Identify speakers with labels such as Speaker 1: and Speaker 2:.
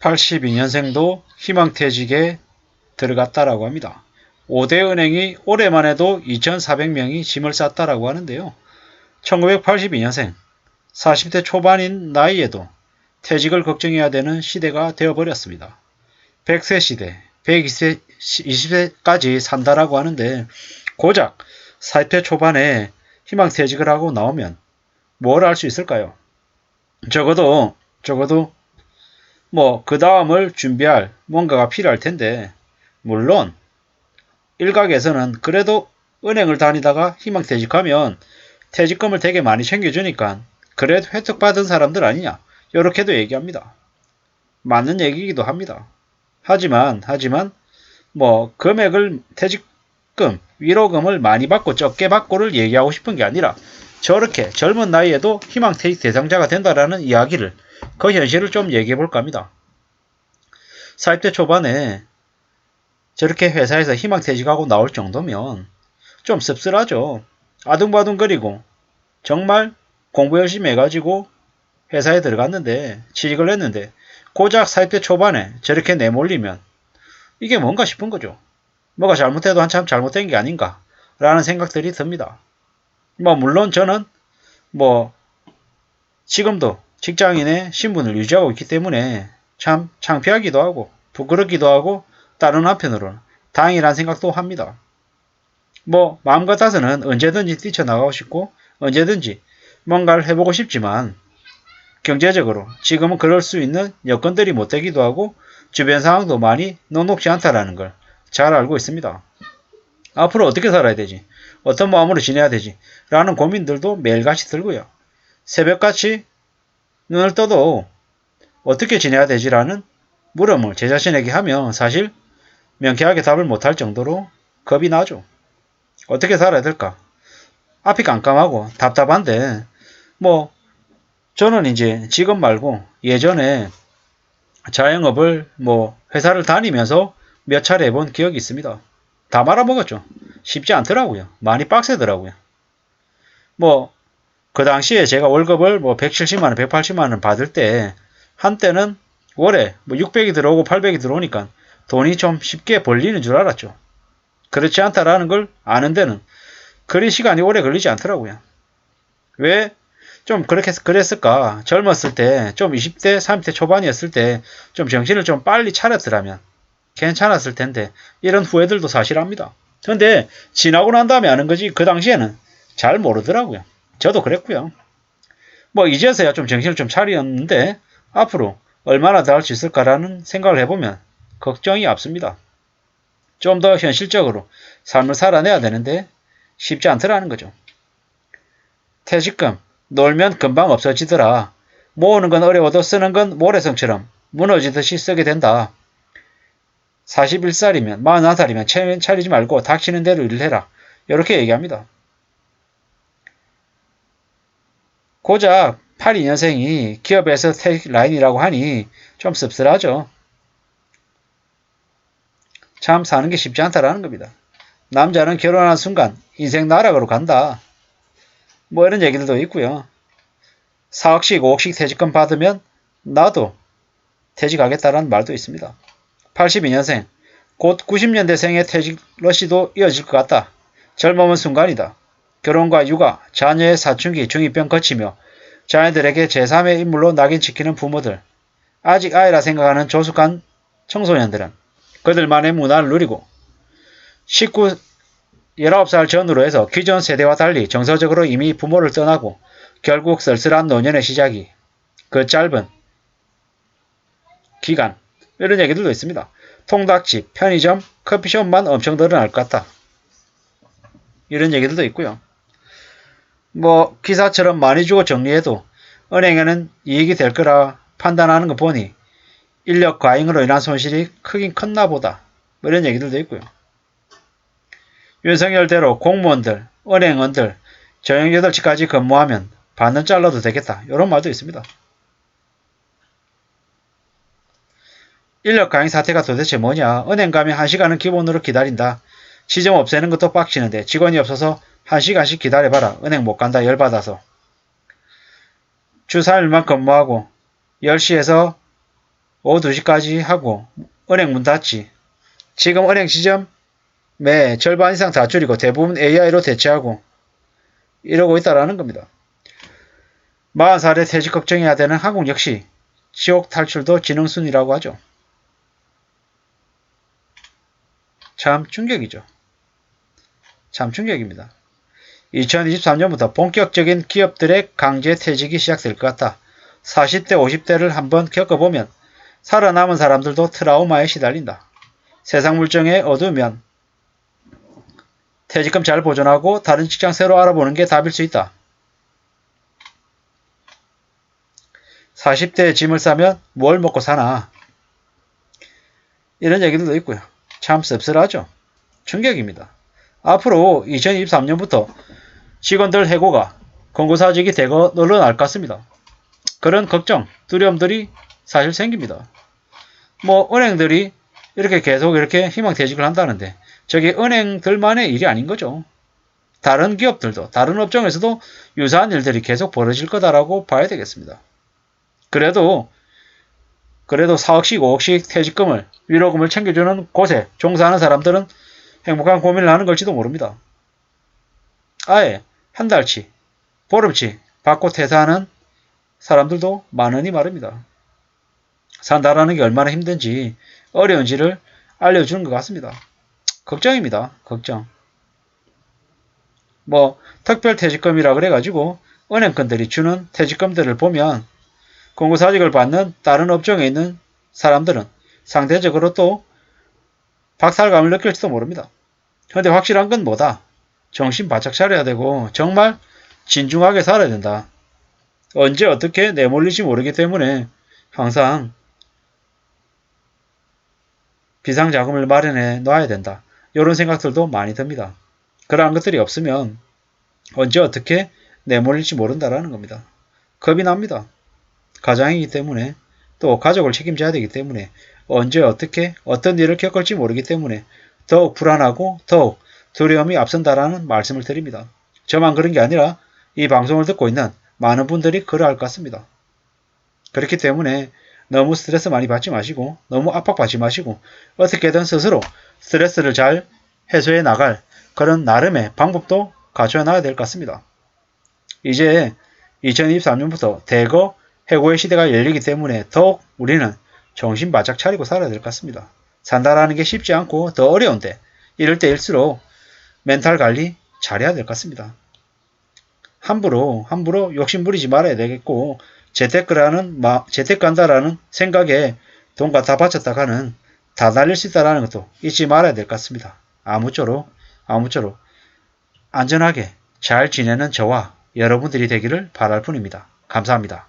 Speaker 1: 82년생도 희망퇴직에 들어갔다라고 합니다. 5대 은행이 올해만 해도 2,400명이 짐을 쌌다라고 하는데요. 1982년생 40대 초반인 나이에도 퇴직을 걱정해야 되는 시대가 되어버렸습니다. 100세 시대, 120세까지 산다라고 하는데 고작 40대 초반에 희망퇴직을 하고 나오면 뭘 할 수 있을까요? 적어도 그 다음을 준비할 뭔가가 필요할 텐데 물론 일각에서는 그래도 은행을 다니다가 희망퇴직하면 퇴직금을 되게 많이 챙겨주니까 그래도 혜택 받은 사람들 아니냐 이렇게도 얘기합니다. 맞는 얘기이기도 합니다. 하지만 금액을 퇴직금, 위로금을 많이 받고 적게 받고를 얘기하고 싶은 게 아니라 저렇게 젊은 나이에도 희망퇴직 대상자가 된다라는 이야기를 그 현실을 좀 얘기해 볼까 합니다. 40대 초반에 저렇게 회사에서 희망퇴직하고 나올 정도면 좀 씁쓸하죠. 아둥바둥거리고 정말 공부 열심히 해가지고 회사에 들어갔는데 취직을 했는데 고작 40대 초반에 저렇게 내몰리면 이게 뭔가 싶은 거죠. 뭐가 잘못해도 한참 잘못된 게 아닌가 라는 생각들이 듭니다. 물론 저는 지금도 직장인의 신분을 유지하고 있기 때문에 참 창피하기도 하고 부끄럽기도 하고 다른 한편으로는 다행이라는 생각도 합니다. 마음 같아서는 언제든지 뛰쳐나가고 싶고 언제든지 뭔가를 해보고 싶지만 경제적으로 지금은 그럴 수 있는 여건들이 못 되기도 하고 주변 상황도 많이 녹록지 않다라는 걸 잘 알고 있습니다. 앞으로 어떻게 살아야 되지? 어떤 마음으로 지내야 되지? 라는 고민들도 매일같이 들고요. 새벽같이 눈을 떠도 어떻게 지내야 되지라는 물음을 제 자신에게 하면 사실 명쾌하게 답을 못할 정도로 겁이 나죠. 어떻게 살아야 될까? 앞이 깜깜하고 답답한데 저는 이제 지금 말고 예전에 자영업을 회사를 다니면서 몇 차례 해본 기억이 있습니다. 다 말아먹었죠. 쉽지 않더라고요. 많이 빡세더라고요. 그 당시에 제가 월급을 170만원, 180만원 받을 때 한때는 월에 600이 들어오고 800이 들어오니까 돈이 좀 쉽게 벌리는 줄 알았죠. 그렇지 않다라는 걸 아는 데는 그리 시간이 오래 걸리지 않더라고요. 왜 좀 그렇게 그랬을까? 젊었을 때, 좀 20대, 30대 초반이었을 때 좀 정신을 좀 빨리 차렸더라면 괜찮았을 텐데 이런 후회들도 사실합니다. 근데 지나고 난 다음에 아는 거지 그 당시에는 잘 모르더라고요. 저도 그랬고요. 이제서야 좀 정신을 좀 차렸는데 앞으로 얼마나 더 할 수 있을까라는 생각을 해보면 걱정이 앞섭니다. 좀 더 현실적으로 삶을 살아내야 되는데 쉽지 않더라는 거죠. 퇴직금 놀면 금방 없어지더라. 모으는 건 어려워도 쓰는 건 모래성처럼 무너지듯이 쓰게 된다. 41살이면 41살이면 체면 차리지 말고 닥치는 대로 일을 해라. 이렇게 얘기합니다. 고작 82년생이 기업에서 퇴직 라인이라고 하니 좀 씁쓸하죠. 참 사는 게 쉽지 않다라는 겁니다. 남자는 결혼한 순간 인생 나락으로 간다. 이런 얘기들도 있고요. 4억씩 5억씩 퇴직금 받으면 나도 퇴직하겠다라는 말도 있습니다. 82년생 곧 90년대생의 퇴직 러시도 이어질 것 같다. 젊음은 순간이다. 결혼과 육아, 자녀의 사춘기, 중2병 거치며 자녀들에게 제3의 인물로 낙인찍히는 부모들, 아직 아이라 생각하는 조숙한 청소년들은 그들만의 문화를 누리고 19살 전후로 해서 기존 세대와 달리 정서적으로 이미 부모를 떠나고 결국 쓸쓸한 노년의 시작이 그 짧은 기간 이런 얘기들도 있습니다. 통닭집, 편의점, 커피숍만 엄청 늘어날 것 같다. 이런 얘기들도 있고요. 기사처럼 많이 주고 정리해도 은행에는 이익이 될 거라 판단하는 거 보니 인력 과잉으로 인한 손실이 크긴 컸나 보다. 이런 얘기들도 있고요. 윤석열대로 공무원들, 은행원들 저녁 8시까지 근무하면 반은 잘라도 되겠다. 이런 말도 있습니다. 인력 과잉 사태가 도대체 뭐냐? 은행 가면 1시간은 기본으로 기다린다. 시점 없애는 것도 빡치는데 직원이 없어서 1시간씩 기다려봐라. 은행 못 간다. 열받아서. 주 3일만 근무하고 10시에서 오후 2시까지 하고 은행 문 닫지. 지금 은행 지점의 절반 이상 다 줄이고 대부분 AI로 대체하고 이러고 있다라는 겁니다. 40살에 퇴직 걱정해야 되는 한국 역시 지옥 탈출도 지능순이라고 하죠. 참 충격이죠. 참 충격입니다. 2023년부터 본격적인 기업들의 강제 퇴직이 시작될 것 같다. 40대, 50대를 한번 겪어보면 살아남은 사람들도 트라우마에 시달린다. 세상 물정에 어두우면 퇴직금 잘 보존하고 다른 직장 새로 알아보는 게 답일 수 있다. 40대에 짐을 싸면 뭘 먹고 사나. 이런 얘기들도 있고요. 참 씁쓸하죠. 충격입니다. 앞으로 2023년부터 직원들 해고가 권고사직이 대거 늘어날 것 같습니다. 그런 걱정, 두려움들이 사실 생깁니다. 은행들이 이렇게 계속 이렇게 희망퇴직을 한다는데 저게 은행들만의 일이 아닌 거죠. 다른 기업들도, 다른 업종에서도 유사한 일들이 계속 벌어질 거다라고 봐야 되겠습니다. 그래도 4억씩, 5억씩 퇴직금을, 위로금을 챙겨주는 곳에 종사하는 사람들은 행복한 고민을 하는 걸지도 모릅니다. 아예 한 달치, 보름치 받고 퇴사하는 사람들도 많으니 말입니다. 산다라는 게 얼마나 힘든지, 어려운지를 알려주는 것 같습니다. 걱정입니다. 걱정. 특별퇴직금이라 그래가지고 은행권들이 주는 퇴직금들을 보면 권고사직을 받는 다른 업종에 있는 사람들은 상대적으로 또 박탈감을 느낄지도 모릅니다. 근데 확실한 건 뭐다? 정신 바짝 차려야 되고 정말 진중하게 살아야 된다. 언제 어떻게 내몰릴지 모르기 때문에 항상 비상자금을 마련해 놔야 된다. 이런 생각들도 많이 듭니다. 그러한 것들이 없으면 언제 어떻게 내몰릴지 모른다라는 겁니다. 겁이 납니다. 가장이기 때문에 또 가족을 책임져야 되기 때문에 언제 어떻게 어떤 일을 겪을지 모르기 때문에 더욱 불안하고 더욱 두려움이 앞선다라는 말씀을 드립니다. 저만 그런 게 아니라 이 방송을 듣고 있는 많은 분들이 그러할 것 같습니다. 그렇기 때문에 너무 스트레스 많이 받지 마시고 너무 압박받지 마시고 어떻게든 스스로 스트레스를 잘 해소해 나갈 그런 나름의 방법도 갖춰야 놔야 될 것 같습니다. 이제 2023년부터 대거 해고의 시대가 열리기 때문에 더욱 우리는 정신 바짝 차리고 살아야 될 것 같습니다. 산다라는 게 쉽지 않고 더 어려운데 이럴 때일수록 멘탈 관리 잘해야 될 것 같습니다. 함부로 욕심 부리지 말아야 되겠고 재테크한다라는 생각에 돈 갖다 바쳤다가는 다 날릴 수 있다는 것도 잊지 말아야 될 것 같습니다. 아무쪼록 안전하게 잘 지내는 저와 여러분들이 되기를 바랄 뿐입니다. 감사합니다.